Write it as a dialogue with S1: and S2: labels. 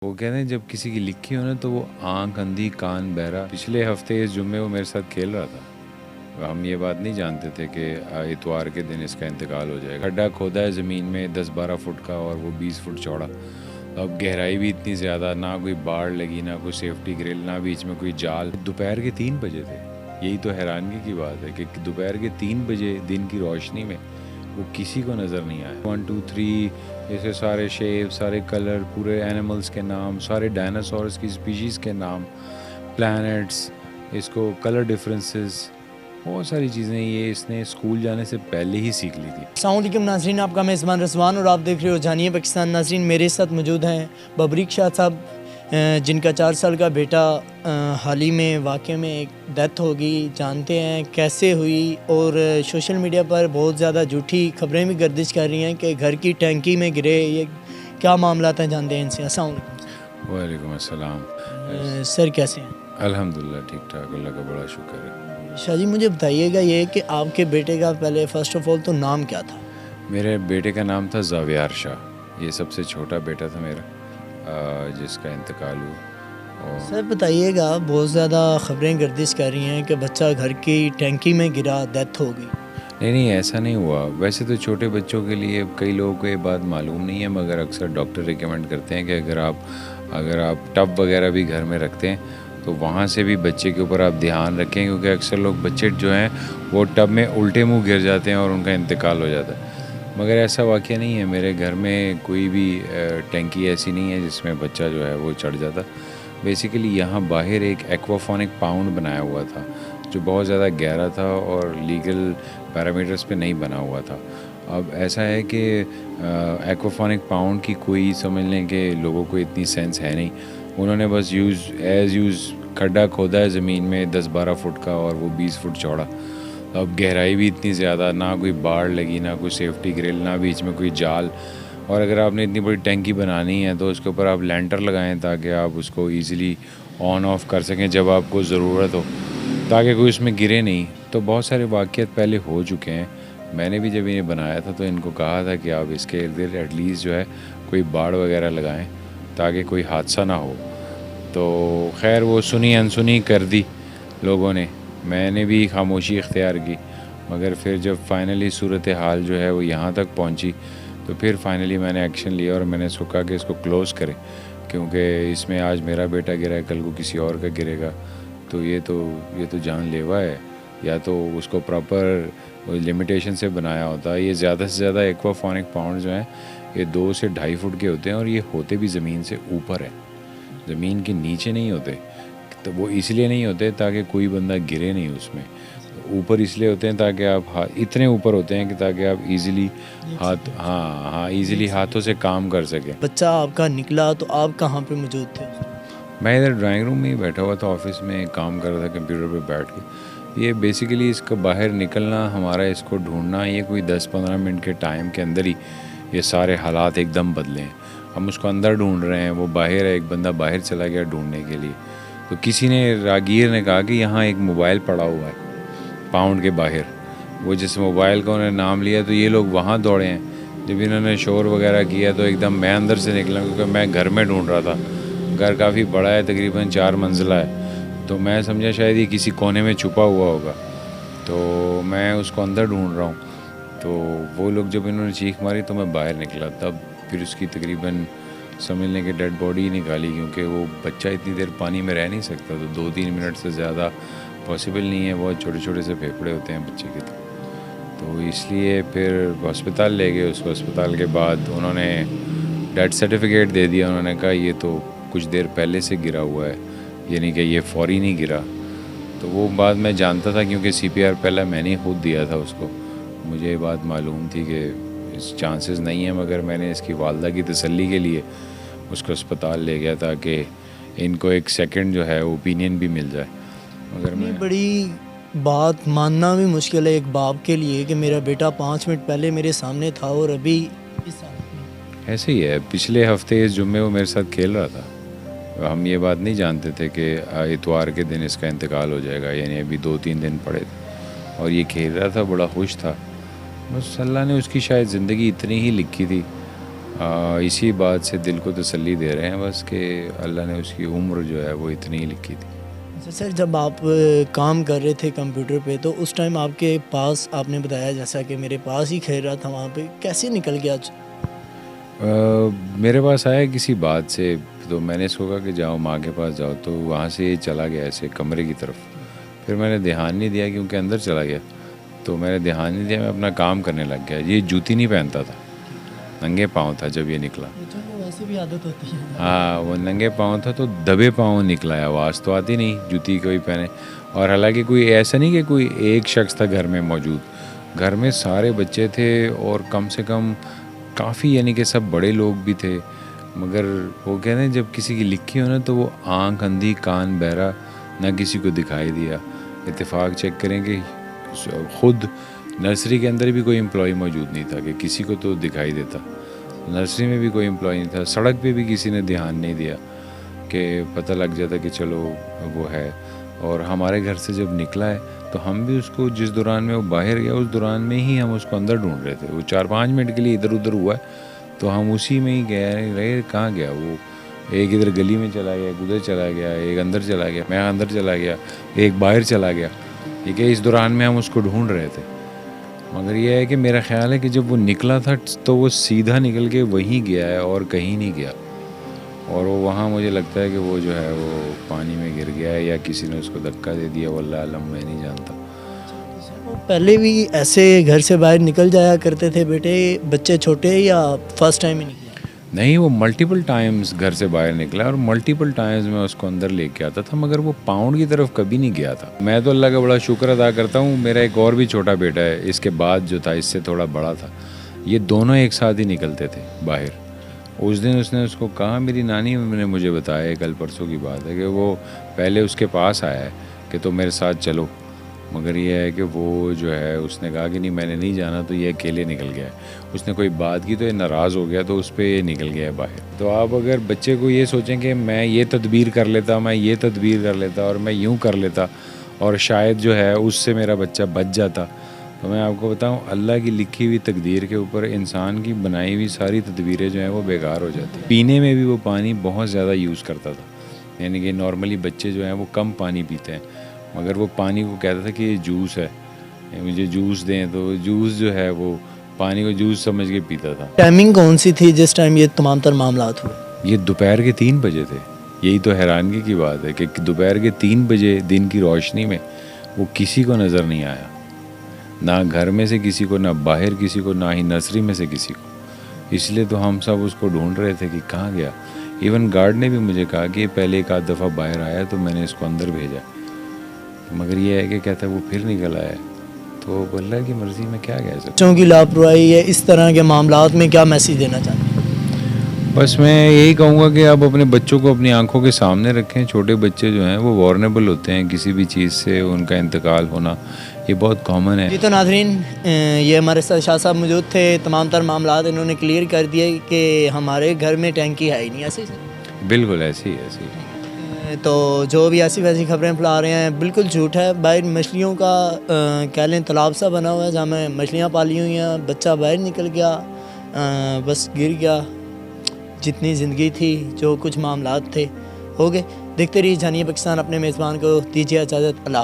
S1: وہ کہتے ہیں جب کسی کی لکھی ہو نا تو وہ آنکھ اندھی کان بہرا. پچھلے ہفتے اس جمعے وہ میرے ساتھ کھیل رہا تھا. ہم یہ بات نہیں جانتے تھے کہ اتوار کے دن اس کا انتقال ہو جائے گا. گڈھا کھودا ہے زمین میں 10-12 فٹ کا اور وہ 20 فٹ چوڑا. اب گہرائی بھی اتنی زیادہ, نہ کوئی باڑ لگی, نہ کوئی سیفٹی گرل, نہ بیچ میں کوئی جال. دوپہر کے 3 بجے تھے. یہی تو حیرانگی کی بات ہے کہ دوپہر کے 3 بجے دن کی روشنی میں وہ کسی کو نظر نہیں آیا. 1 2 3 ایسے سارے شیپ, سارے کلر, پورے اینیملز کے نام, سارے ڈائناسورس کی اسپیشیز کے نام, پلانٹس, اس کو کلر ڈفرینسز, بہت ساری چیزیں یہ اس نے اسکول جانے سے پہلے ہی سیکھ لی تھی.
S2: السلام علیکم ناظرین, آپ کا میزبان رضوان اور آپ دیکھ رہے ہو جانیے پاکستان. ناظرین, میرے ساتھ موجود ہیں ببریک شاہ صاحب, جن کا 4 سال کا بیٹا حال ہی میں واقعے میں ایک ڈیتھ ہو گئی. جانتے ہیں کیسے ہوئی, اور سوشل میڈیا پر بہت زیادہ جھوٹی خبریں بھی گردش کر رہی ہیں کہ گھر کی ٹینکی میں گرے. یہ کیا معاملات ہیں, جانتے ہیں ان سے. السلام علیکم.
S1: وعلیکم السلام.
S2: سر کیسے ہیں؟
S1: الحمدللہ ٹھیک ٹھاک, اللہ کا بڑا شکر ہے.
S2: شاہ جی, مجھے بتائیے گا یہ کہ آپ کے بیٹے کا پہلے فرسٹ آف آل تو نام کیا تھا؟
S1: میرے بیٹے کا نام تھا زاویار شاہ. یہ سب سے چھوٹا بیٹا تھا میرا, جس کا انتقال ہوا.
S2: سر بتائیے گا, بہت زیادہ خبریں گردش کر رہی ہیں کہ بچہ گھر کی ٹینکی میں گرا, ڈیتھ ہو گئی.
S1: نہیں ایسا نہیں ہوا. ویسے تو چھوٹے بچوں کے لیے کئی لوگوں کو یہ بات معلوم نہیں ہے, مگر اکثر ڈاکٹر ریکمینڈ کرتے ہیں کہ اگر آپ ٹب وغیرہ بھی گھر میں رکھتے ہیں تو وہاں سے بھی بچے کے اوپر آپ دھیان رکھیں, کیونکہ اکثر لوگ بچے جو ہیں وہ ٹب میں الٹے منہ گر جاتے ہیں اور ان کا انتقال ہو جاتا ہے. مگر ایسا واقعہ نہیں ہے. میرے گھر میں کوئی بھی ٹینکی ایسی نہیں ہے جس میں بچہ جو ہے وہ چڑھ جاتا. بیسیکلی یہاں باہر ایک ایکوافونک پاؤنڈ بنایا ہوا تھا جو بہت زیادہ گہرا تھا اور لیگل پیرامیٹرز پہ نہیں بنا ہوا تھا. اب ایسا ہے کہ ایکوافونک پاؤنڈ کی کوئی سمجھ لیں کہ لوگوں کو اتنی سینس ہے نہیں. انہوں نے بس یوز کھڈا کھودا ہے زمین میں 10-12 فٹ کا اور وہ 20 فٹ چوڑا. اب گہرائی بھی اتنی زیادہ, نہ کوئی باڑ لگی, نہ کوئی سیفٹی گرل, نہ بیچ میں کوئی جال. اور اگر آپ نے اتنی بڑی ٹینکی بنانی ہے تو اس کے اوپر آپ لینٹر لگائیں تاکہ آپ اس کو ایزیلی آن آف کر سکیں جب آپ کو ضرورت ہو, تاکہ کوئی اس میں گرے نہیں. تو بہت سارے واقعات پہلے ہو چکے ہیں. میں نے بھی جب انہیں بنایا تھا تو ان کو کہا تھا کہ آپ اس کے ارد گرد ایٹ لیسٹ جو ہے کوئی باڑ وغیرہ لگائیں تاکہ کوئی حادثہ نہ ہو. تو خیر وہ سنی انسنی کر دی لوگوں نے, میں نے بھی خاموشی اختیار کی. مگر پھر جب فائنلی صورتحال جو ہے وہ یہاں تک پہنچی تو پھر فائنلی میں نے ایکشن لیا اور میں نے سوچا کہ اس کو کلوز کریں, کیونکہ اس میں آج میرا بیٹا گرا ہے, کل کو کسی اور کا گرے گا تو یہ تو جان لیوا ہے. یا تو اس کو پراپر لمیٹیشن سے بنایا ہوتا. یہ زیادہ سے زیادہ ایکوافونک پاؤنڈ جو ہیں یہ 2 سے 2.5 فٹ کے ہوتے ہیں, اور یہ ہوتے بھی زمین سے اوپر ہیں, زمین کے نیچے نہیں ہوتے. تو وہ اس لیے نہیں ہوتے تاکہ کوئی بندہ گرے نہیں اس میں. اوپر اس لیے ہوتے ہیں تاکہ آپ اتنے اوپر ہوتے ہیں کہ تاکہ آپ ایزیلی ایزیلی ہاتھوں سے کام کر سکیں.
S2: بچہ آپ کا نکلا تو آپ کہاں پہ موجود تھے؟
S1: میں ادھر ڈرائنگ روم میں ہی بیٹھا ہوا تھا, آفس میں کام کر رہا تھا کمپیوٹر پہ بیٹھ کے. یہ بیسیکلی اس کا باہر نکلنا, ہمارا اس کو ڈھونڈنا, یہ کوئی 10-15 منٹ کے ٹائم کے اندر ہی یہ سارے حالات ایک دم بدلے ہیں. ہم اس کو اندر ڈھونڈ رہے ہیں, وہ باہر ہے, ایک بندہ باہر چلا گیا ڈھونڈنے کے لیے. تو کسی نے راگیر نے کہا کہ یہاں ایک موبائل پڑا ہوا ہے پاؤنڈ کے باہر. وہ جس موبائل کا انہوں نے نام لیا تو یہ لوگ وہاں دوڑے ہیں. جب انہوں نے شور وغیرہ کیا تو ایک دم میں اندر سے نکلا, کیونکہ میں گھر میں ڈھونڈ رہا تھا. گھر کافی بڑا ہے, تقریباً 4 منزلہ ہے. تو میں سمجھا شاید یہ کسی کونے میں چھپا ہوا ہوگا, تو میں اس کو اندر ڈھونڈ رہا ہوں. تو وہ لوگ جب انہوں نے چیخ ماری تو میں باہر نکلا. تب پھر اس کی تقریباً سمجھ لیں کہ ڈیڈ باڈی ہی نکالی, کیونکہ وہ بچہ اتنی دیر پانی میں رہ نہیں سکتا. تو 2-3 منٹ سے زیادہ پاسبل نہیں ہے, بہت چھوٹے چھوٹے سے پھیپھڑے ہوتے ہیں بچے کے. تو اس لیے پھر ہسپتال لے گئے. اس کو ہسپتال کے بعد انہوں نے ڈیتھ سرٹیفکیٹ دے دیا. انہوں نے کہا یہ تو کچھ دیر پہلے سے گرا ہوا ہے, یعنی کہ یہ فوری نہیں گرا. تو وہ بات میں جانتا تھا کیونکہ CPR پہلے میں نے خود دیا تھا اس کو. مجھے یہ بات معلوم تھی کہ اس چانسز نہیں ہیں, مگر میں نے اس کی والدہ کی تسلی کے لیے اس کو اسپتال لے گیا تاکہ ان کو ایک سیکنڈ جو ہے اوپینین بھی مل جائے. مگر میں
S2: بڑی بات ماننا بھی مشکل ہے ایک باپ کے لیے کہ میرا بیٹا 5 منٹ پہلے میرے سامنے تھا اور ابھی اس حالت میں.
S1: ایسے ہی ہے. پچھلے ہفتے اس جمعے وہ میرے ساتھ کھیل رہا تھا. ہم یہ بات نہیں جانتے تھے کہ اتوار کے دن اس کا انتقال ہو جائے گا, یعنی ابھی 2-3 دن پڑے تھے. اور یہ کھیل رہا تھا, بڑا خوش تھا. بس اللہ نے اس کی شاید زندگی اتنی ہی لکھی تھی اسی بات سے دل کو تسلی دے رہے ہیں بس کہ اللہ نے اس کی عمر جو ہے وہ اتنی ہی لکھی تھی.
S2: اچھا سر، جب آپ کام کر رہے تھے کمپیوٹر پہ تو اس ٹائم آپ کے پاس، آپ نے بتایا جیسا کہ میرے پاس ہی کھیل رہا تھا، وہاں پہ کیسے نکل گیا؟
S1: میرے پاس آیا کسی بات سے، تو میں نے سوچا کہ جاؤ ماں کے پاس جاؤ، تو وہاں سے یہ چلا گیا ایسے کمرے کی طرف. پھر میں نے دھیان نہیں دیا کیونکہ اندر چلا گیا، تو میں نے دھیان نہیں دیا، میں اپنا کام کرنے لگ گیا. یہ جوتی نہیں پہنتا تھا، ننگے پاؤں تھا جب یہ نکلا.
S2: ویسے بھی عادت ہوتی ہے.
S1: ہاں وہ ننگے پاؤں تھا تو دبے پاؤں نکلا ہے، آواز تو آتی نہیں جوتی کوئی پہنے. اور حالانکہ کوئی ایسا نہیں کہ کوئی ایک شخص تھا گھر میں موجود، گھر میں سارے بچے تھے اور کم سے کم کافی، یعنی کہ سب بڑے لوگ بھی تھے. مگر وہ کہتے ہیں جب کسی کی لکھی ہو نا تو وہ آنکھ اندھی کان بہرا، نہ کسی کو دکھائی دیا. اتفاق چیک کریں کہ خود نرسری کے اندر بھی کوئی امپلائی موجود نہیں تھا کہ کسی کو تو دکھائی دیتا. نرسری میں بھی کوئی امپلائی نہیں تھا، سڑک پہ بھی کسی نے دھیان نہیں دیا کہ پتہ لگ جاتا کہ چلو وہ ہے. اور ہمارے گھر سے جب نکلا ہے تو ہم بھی اس کو، جس دوران میں وہ باہر گیا اس دوران میں ہی ہم اس کو اندر ڈھونڈ رہے تھے. وہ 4-5 منٹ کے لیے ادھر ادھر ہوا ہے تو ہم اسی میں ہی گئے رہے کہاں گیا. وہ ایک ادھر گلی میں چلا گیا، ایک ادھر چلا گیا، ایک اندر چلا گیا، میں اندر چلا گیا، ایک باہر چلا گیا. ٹھیک ہے، اس دوران میں ہم اس کو ڈھونڈ رہے تھے. مگر یہ ہے کہ میرا خیال ہے کہ جب وہ نکلا تھا تو وہ سیدھا نکل کے وہیں گیا ہے اور کہیں نہیں گیا. اور وہ وہاں مجھے لگتا ہے کہ وہ جو ہے وہ پانی میں گر گیا ہے یا کسی نے اس کو دھکا دے دیا، واللہ علم، میں نہیں جانتا.
S2: پہلے بھی ایسے گھر سے باہر نکل جایا کرتے تھے بیٹے بچے چھوٹے، یا فرسٹ ٹائم ہی نکلا؟
S1: نہیں، وہ ملٹیپل ٹائمز گھر سے باہر نکلا اور ملٹیپل ٹائمز میں اس کو اندر لے کے آتا تھا، مگر وہ پاؤنڈ کی طرف کبھی نہیں گیا تھا. میں تو اللہ کا بڑا شکر ادا کرتا ہوں. میرا ایک اور بھی چھوٹا بیٹا ہے اس کے بعد جو تھا، اس سے تھوڑا بڑا تھا، یہ دونوں ایک ساتھ ہی نکلتے تھے باہر. اس دن اس نے اس کو کہا، میری نانی نے مجھے بتایا، کل پرسوں کی بات ہے، کہ وہ پہلے اس کے پاس آیا ہے کہ تم میرے ساتھ چلو. مگر یہ ہے کہ وہ جو ہے اس نے کہا کہ نہیں میں نے نہیں جانا، تو یہ اکیلے نکل گیا ہے. اس نے کوئی بات کی تو یہ ناراض ہو گیا، تو اس پہ یہ نکل گیا ہے باہر. تو آپ اگر بچے کو یہ سوچیں کہ میں یہ تدبیر کر لیتا، میں یہ تدبیر کر لیتا اور میں یوں کر لیتا اور شاید جو ہے اس سے میرا بچہ بچ جاتا، تو میں آپ کو بتاؤں اللہ کی لکھی ہوئی تقدیر کے اوپر انسان کی بنائی ہوئی ساری تدبیریں جو ہیں وہ بیکار ہو جاتی. پینے میں بھی وہ پانی بہت زیادہ یوز کرتا تھا، یعنی کہ نارملی بچے جو ہیں وہ کم پانی پیتے ہیں، مگر وہ پانی کو کہتا تھا کہ یہ جوس ہے، مجھے جوس دیں، تو جوس جو ہے وہ پانی کو جوس سمجھ کے پیتا تھا.
S2: ٹائمنگ کون سی تھی جس ٹائم یہ تمام تر معاملات ہوئے؟
S1: یہ دوپہر کے 3 بجے تھے. یہی تو حیرانگی کی بات ہے کہ دوپہر کے 3 بجے دن کی روشنی میں وہ کسی کو نظر نہیں آیا، نہ گھر میں سے کسی کو، نہ باہر کسی کو، نہ ہی نرسری میں سے کسی کو. اس لیے تو ہم سب اس کو ڈھونڈ رہے تھے کہ کہاں گیا. ایون گارڈ نے بھی مجھے کہا کہ پہلے ایک آدھ دفعہ باہر آیا تو میں نے اس کو اندر بھیجا، مگر یہ ہے کہ کہتا ہے وہ پھر نکل آیا. تو اللہ کی مرضی میں کیا کہہ سکتا.
S2: بچوں کی لاپرواہی ہے اس طرح کے معاملات میں کیا میسیج دینا چاہتے ہیں؟
S1: بس میں یہی کہوں گا کہ آپ اپنے بچوں کو اپنی آنکھوں کے سامنے رکھیں. چھوٹے بچے جو ہیں وہ وارنیبل ہوتے ہیں، کسی بھی چیز سے ان کا انتقال ہونا یہ بہت کامن ہے.
S2: جی تو ناظرین، یہ ہمارے ساتھ شاہ صاحب موجود تھے. تمام تر معاملات انہوں نے کلیئر کر دیے کہ ہمارے گھر میں ٹینکی ہے ہی نہیں. ایسے
S1: بالکل ایسی ایسی.
S2: تو جو بھی ایسی ویسی خبریں پھیلا رہے ہیں بالکل جھوٹ ہے. باہر مچھلیوں کا کہہ لیں تالاب سا بنا ہوا ہے جہاں میں مچھلیاں پالی ہوئی ہیں، بچہ باہر نکل گیا، بس گر گیا. جتنی زندگی تھی، جو کچھ معاملات تھے ہو گئے. دیکھتے رہیے جھانیہ پاکستان. اپنے میزبان کو دیجیے اجازت. اللہ